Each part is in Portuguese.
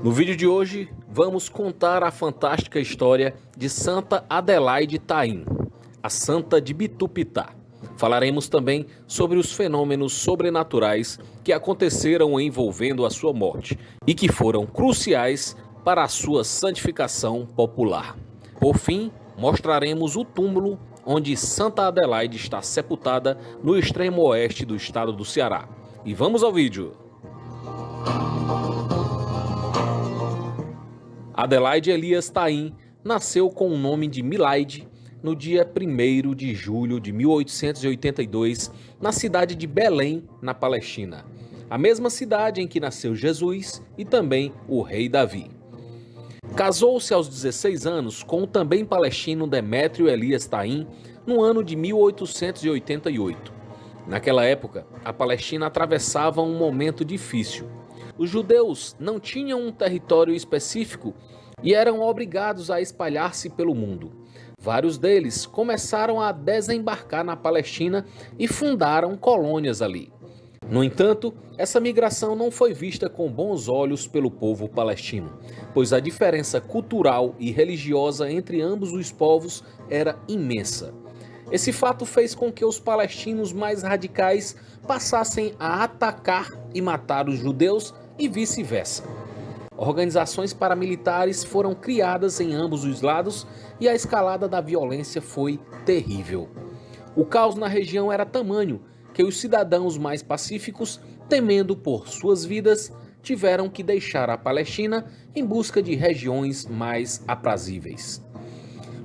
No vídeo de hoje, vamos contar a fantástica história de Santa Adelaide Taim, a Santa de Bitupitá. Falaremos também sobre os fenômenos sobrenaturais que aconteceram envolvendo a sua morte e que foram cruciais para a sua santificação popular. Por fim, mostraremos o túmulo onde Santa Adelaide está sepultada no extremo oeste do estado do Ceará. E vamos ao vídeo! Adelaide Elias Taim nasceu com o nome de Milaide no dia 1º de julho de 1882, na cidade de Belém, na Palestina. A mesma cidade em que nasceu Jesus e também o rei Davi. Casou-se aos 16 anos com o também palestino Demétrio Elias Taim no ano de 1888. Naquela época, a Palestina atravessava um momento difícil. Os judeus não tinham um território específico e eram obrigados a espalhar-se pelo mundo. Vários deles começaram a desembarcar na Palestina e fundaram colônias ali. No entanto, essa migração não foi vista com bons olhos pelo povo palestino, pois a diferença cultural e religiosa entre ambos os povos era imensa. Esse fato fez com que os palestinos mais radicais passassem a atacar e matar os judeus e vice-versa. Organizações paramilitares foram criadas em ambos os lados e a escalada da violência foi terrível. O caos na região era tamanho que os cidadãos mais pacíficos, temendo por suas vidas, tiveram que deixar a Palestina em busca de regiões mais aprazíveis.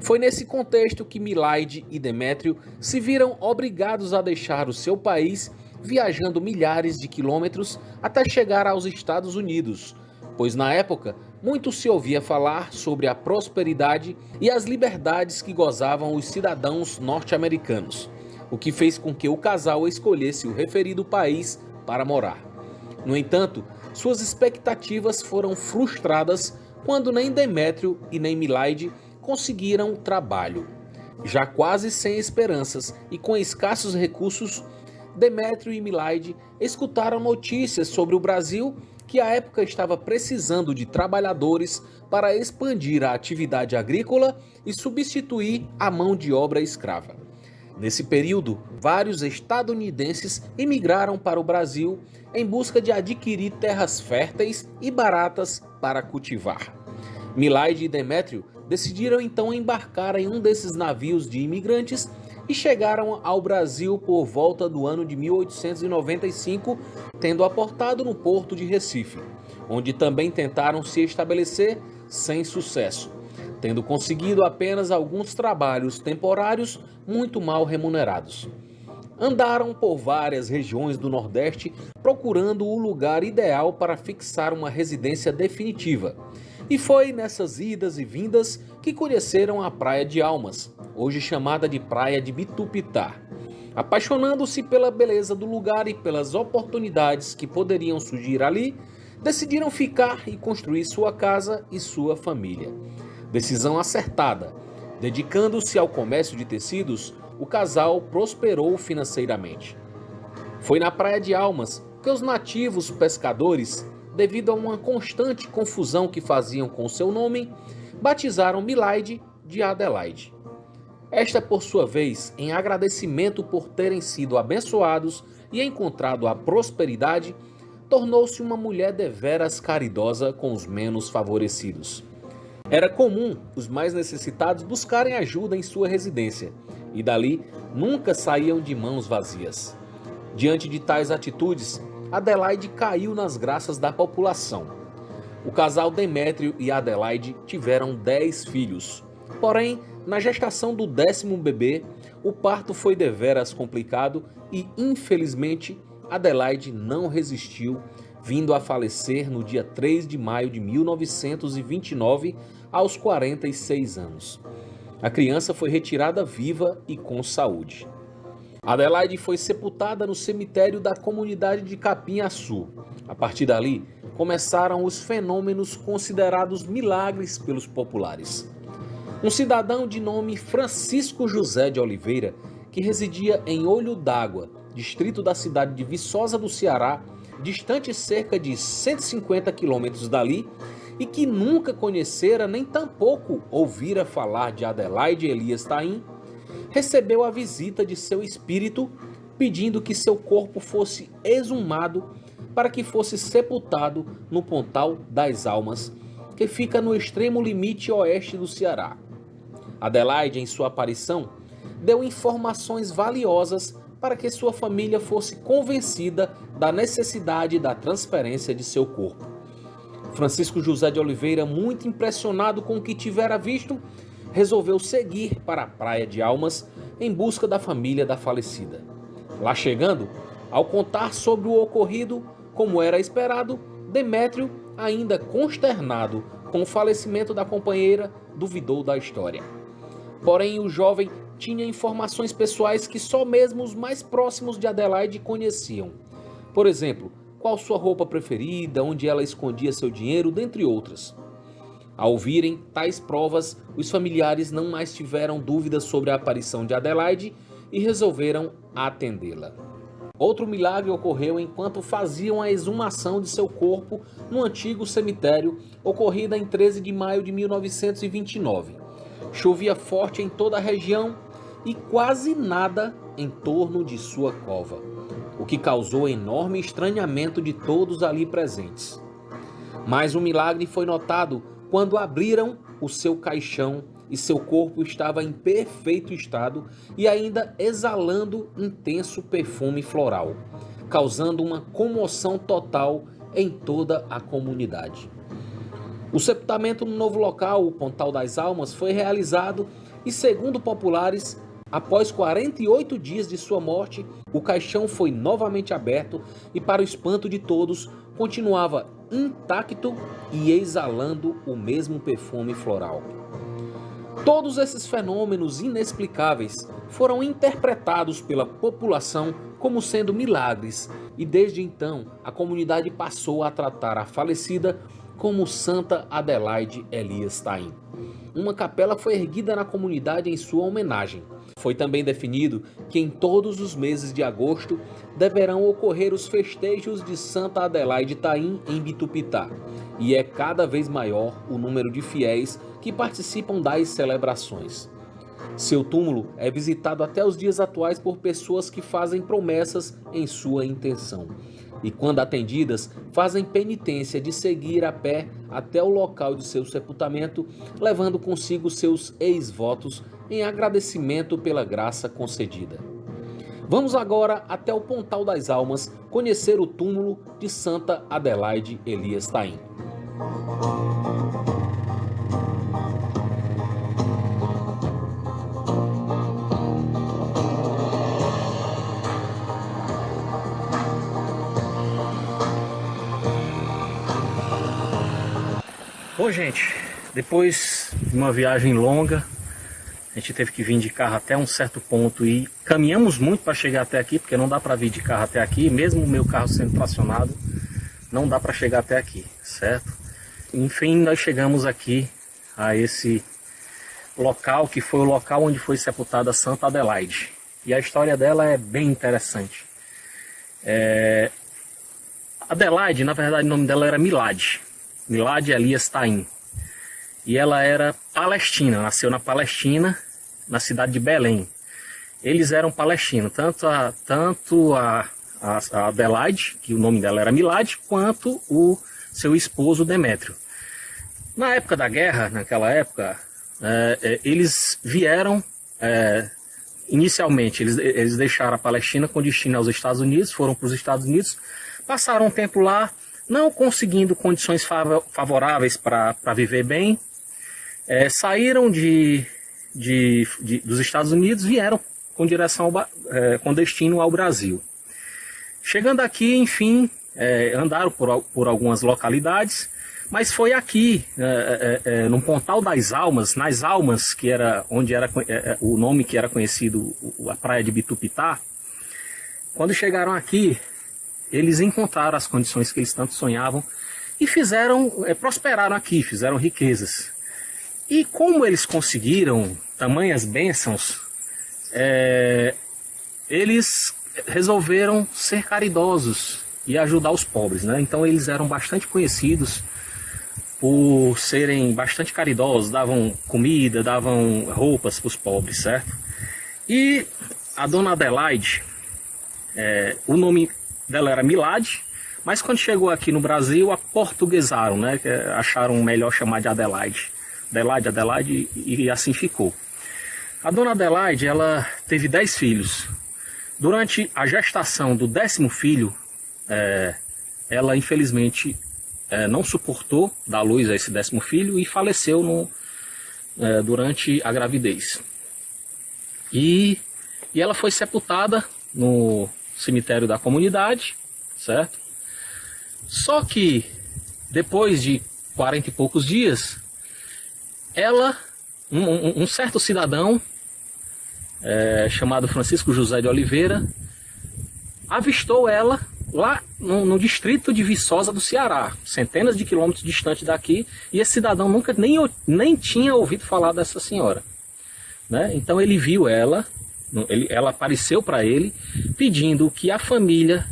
Foi nesse contexto que Milaide e Demétrio se viram obrigados a deixar o seu país, viajando milhares de quilômetros até chegar aos Estados Unidos, pois na época muito se ouvia falar sobre a prosperidade e as liberdades que gozavam os cidadãos norte-americanos, o que fez com que o casal escolhesse o referido país para morar. No entanto, suas expectativas foram frustradas quando nem Demétrio e nem Milaide conseguiram trabalho. Já quase sem esperanças e com escassos recursos, Demétrio e Milaide escutaram notícias sobre o Brasil, que à época estava precisando de trabalhadores para expandir a atividade agrícola e substituir a mão de obra escrava. Nesse período, vários estadunidenses emigraram para o Brasil em busca de adquirir terras férteis e baratas para cultivar. Milaide e Demétrio decidiram então embarcar em um desses navios de imigrantes e chegaram ao Brasil por volta do ano de 1895, tendo aportado no porto de Recife, onde também tentaram se estabelecer sem sucesso, tendo conseguido apenas alguns trabalhos temporários muito mal remunerados. Andaram por várias regiões do Nordeste procurando o lugar ideal para fixar uma residência definitiva. E foi nessas idas e vindas que conheceram a Praia de Almas, hoje chamada de Praia de Bitupitá. Apaixonando-se pela beleza do lugar e pelas oportunidades que poderiam surgir ali, decidiram ficar e construir sua casa e sua família. Decisão acertada. Dedicando-se ao comércio de tecidos, o casal prosperou financeiramente. Foi na Praia de Almas que os nativos pescadores, devido a uma constante confusão que faziam com seu nome, batizaram Milaide de Adelaide. Esta, por sua vez, em agradecimento por terem sido abençoados e encontrado a prosperidade, tornou-se uma mulher deveras caridosa com os menos favorecidos. Era comum os mais necessitados buscarem ajuda em sua residência, e dali nunca saíam de mãos vazias. Diante de tais atitudes, Adelaide caiu nas graças da população. O casal Demétrio e Adelaide tiveram 10 filhos. Porém, na gestação do 10º bebê, o parto foi deveras complicado e, infelizmente, Adelaide não resistiu, vindo a falecer no dia 3 de maio de 1929, aos 46 anos. A criança foi retirada viva e com saúde. Adelaide foi sepultada no cemitério da comunidade de Capim-Açu. A partir dali, começaram os fenômenos considerados milagres pelos populares. Um cidadão de nome Francisco José de Oliveira, que residia em Olho d'Água, distrito da cidade de Viçosa do Ceará, distante cerca de 150 quilômetros dali, e que nunca conhecera nem tampouco ouvira falar de Adelaide Elias Taim, recebeu a visita de seu espírito pedindo que seu corpo fosse exumado para que fosse sepultado no Pontal das Almas, que fica no extremo limite oeste do Ceará. Adelaide, em sua aparição, deu informações valiosas para que sua família fosse convencida da necessidade da transferência de seu corpo. Francisco José de Oliveira, muito impressionado com o que tivera visto, resolveu seguir para a Praia de Almas em busca da família da falecida. Lá chegando, ao contar sobre o ocorrido, como era esperado, Demétrio, ainda consternado com o falecimento da companheira, duvidou da história. Porém, o jovem tinha informações pessoais que só mesmo os mais próximos de Adelaide conheciam. Por exemplo, qual sua roupa preferida, onde ela escondia seu dinheiro, dentre outras. Ao ouvirem tais provas, os familiares não mais tiveram dúvidas sobre a aparição de Adelaide e resolveram atendê-la. Outro milagre ocorreu enquanto faziam a exumação de seu corpo no antigo cemitério, ocorrida em 13 de maio de 1929. Chovia forte em toda a região e quase nada em torno de sua cova, o que causou enorme estranhamento de todos ali presentes. Mas um milagre foi notado quando abriram o seu caixão e seu corpo estava em perfeito estado e ainda exalando intenso perfume floral, causando uma comoção total em toda a comunidade. O sepultamento no novo local, o Pontal das Almas, foi realizado e, segundo populares, após 48 dias de sua morte, o caixão foi novamente aberto e, para o espanto de todos, continuava intacto e exalando o mesmo perfume floral. Todos esses fenômenos inexplicáveis foram interpretados pela população como sendo milagres e desde então a comunidade passou a tratar a falecida como Santa Adelaide Elias Taim. Uma capela foi erguida na comunidade em sua homenagem. Foi também definido que em todos os meses de agosto deverão ocorrer os festejos de Santa Adelaide Taim em Bitupitá, e é cada vez maior o número de fiéis que participam das celebrações. Seu túmulo é visitado até os dias atuais por pessoas que fazem promessas em sua intenção e, quando atendidas, fazem penitência de seguir a pé até o local de seu sepultamento, levando consigo seus ex-votos em agradecimento pela graça concedida. Vamos agora até o Pontal das Almas conhecer o túmulo de Santa Adelaide Elias Taim. Bom, gente, depois de uma viagem longa, a gente teve que vir de carro até um certo ponto e caminhamos muito para chegar até aqui, porque não dá para vir de carro até aqui, mesmo o meu carro sendo tracionado, não dá para chegar até aqui, certo? Enfim, nós chegamos aqui a esse local, que foi o local onde foi sepultada Santa Adelaide. E a história dela é bem interessante. Adelaide, na verdade, o nome dela era Milade Elias Taim. E ela era palestina, nasceu na Palestina, na cidade de Belém. Eles eram palestinos, tanto a Adelaide, que o nome dela era Milade, quanto o seu esposo Demétrio. Na época da guerra, naquela época, eles vieram, inicialmente, eles deixaram a Palestina com destino aos Estados Unidos, foram para os Estados Unidos, passaram um tempo lá, não conseguindo condições favoráveis para viver bem, saíram dos Estados Unidos, vieram com destino ao Brasil. Chegando aqui, enfim, andaram por algumas localidades, mas foi aqui, no Pontal das Almas, nas Almas, que era onde era o nome que era conhecido, a praia de Bitupitá. Quando chegaram aqui, eles encontraram as condições que eles tanto sonhavam e prosperaram aqui, fizeram riquezas. E como eles conseguiram tamanhas bênçãos, eles resolveram ser caridosos e ajudar os pobres, né? Então eles eram bastante conhecidos por serem bastante caridosos, davam comida, davam roupas para os pobres, certo? E a dona Adelaide, o nome dela era Milady, mas quando chegou aqui no Brasil, aportuguesaram, né? Acharam melhor chamar de Adelaide. Adelaide, e assim ficou. A dona Adelaide, ela teve 10 filhos. Durante a gestação do 10º filho, ela infelizmente não suportou dar luz a esse 10º filho e faleceu durante a gravidez. E ela foi sepultada no cemitério da comunidade, certo? Só que depois de 40 e poucos dias, um certo cidadão chamado Francisco José de Oliveira avistou ela lá no distrito de Viçosa do Ceará, centenas de quilômetros distante daqui, e esse cidadão nunca nem tinha ouvido falar dessa senhora, né? Então ele viu ela apareceu para ele pedindo que a família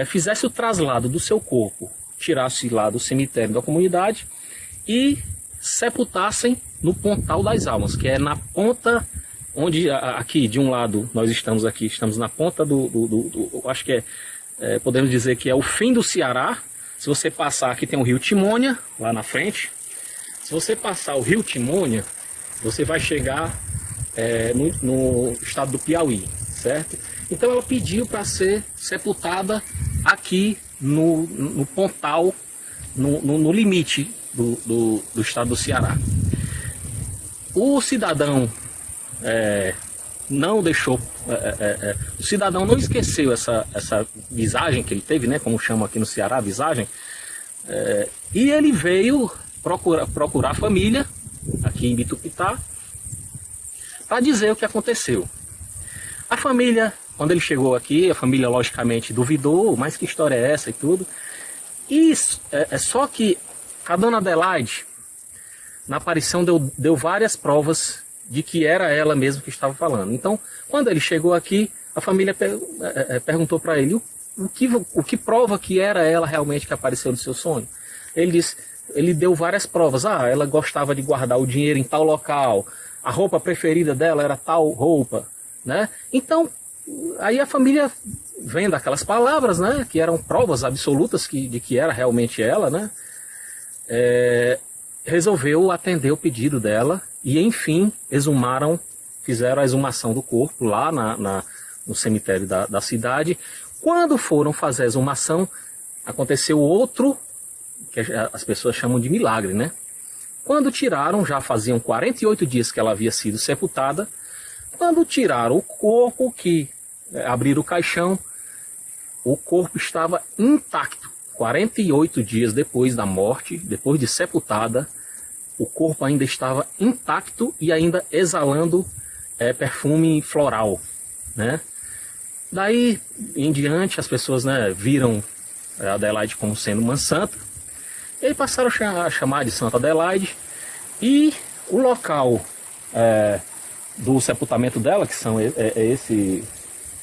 fizesse o traslado do seu corpo, tirasse lá do cemitério da comunidade e sepultassem no Pontal das Almas, que é na ponta onde aqui de um lado nós estamos na ponta acho que podemos dizer que é o fim do Ceará. Se você passar, aqui tem o rio Timônia lá na frente. Se você passar o rio Timônia, você vai chegar no estado do Piauí, certo? Então ela pediu para ser sepultada aqui no Pontal, no limite do estado do Ceará. O cidadão não deixou, o cidadão não esqueceu essa visagem que ele teve, né, como chamam aqui no Ceará, visagem, e ele veio procurar a família aqui em Bitupitá para dizer o que aconteceu. A família, quando ele chegou aqui, a família logicamente duvidou, mas que história é essa e tudo. E só que a dona Adelaide, na aparição, deu várias provas de que era ela mesma que estava falando. Então, quando ele chegou aqui, a família perguntou para ele o que prova que era ela realmente que apareceu no seu sonho. Ele deu várias provas. Ela gostava de guardar o dinheiro em tal local, a roupa preferida dela era tal roupa, né? Então, aí a família, vendo aquelas palavras, né, que eram provas absolutas de que era realmente ela, né, resolveu atender o pedido dela e, enfim, fizeram a exumação do corpo lá no cemitério da cidade. Quando foram fazer a exumação, aconteceu outro, que as pessoas chamam de milagre, né? Quando tiraram, já faziam 48 dias que ela havia sido sepultada, quando tiraram o corpo, abriram o caixão, o corpo estava intacto. 48 dias depois da morte, depois de sepultada, o corpo ainda estava intacto e ainda exalando perfume floral, né? Daí em diante as pessoas, né, viram a Adelaide como sendo uma santa, e aí passaram a chamar de Santa Adelaide, e o local do sepultamento dela, que são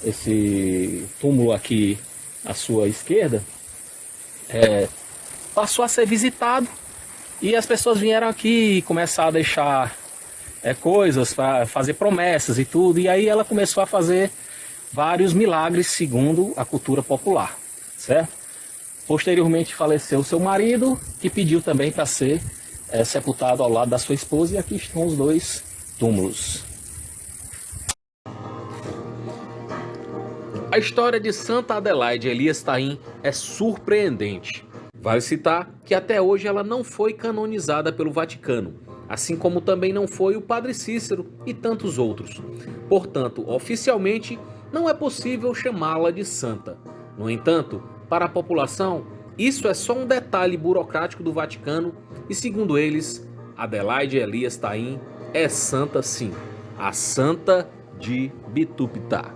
esse túmulo aqui à sua esquerda, passou a ser visitado, e as pessoas vieram aqui começar a deixar coisas, para fazer promessas e tudo, e aí ela começou a fazer vários milagres segundo a cultura popular, certo? Posteriormente faleceu seu marido, que pediu também para ser sepultado ao lado da sua esposa, e aqui estão os dois túmulos. A história de Santa Adelaide Elias Taim é surpreendente. Vale citar que até hoje ela não foi canonizada pelo Vaticano, assim como também não foi o Padre Cícero e tantos outros. Portanto, oficialmente, não é possível chamá-la de santa. No entanto, para a população, isso é só um detalhe burocrático do Vaticano e, segundo eles, Adelaide Elias Taim é santa sim, a Santa de Bitupitá.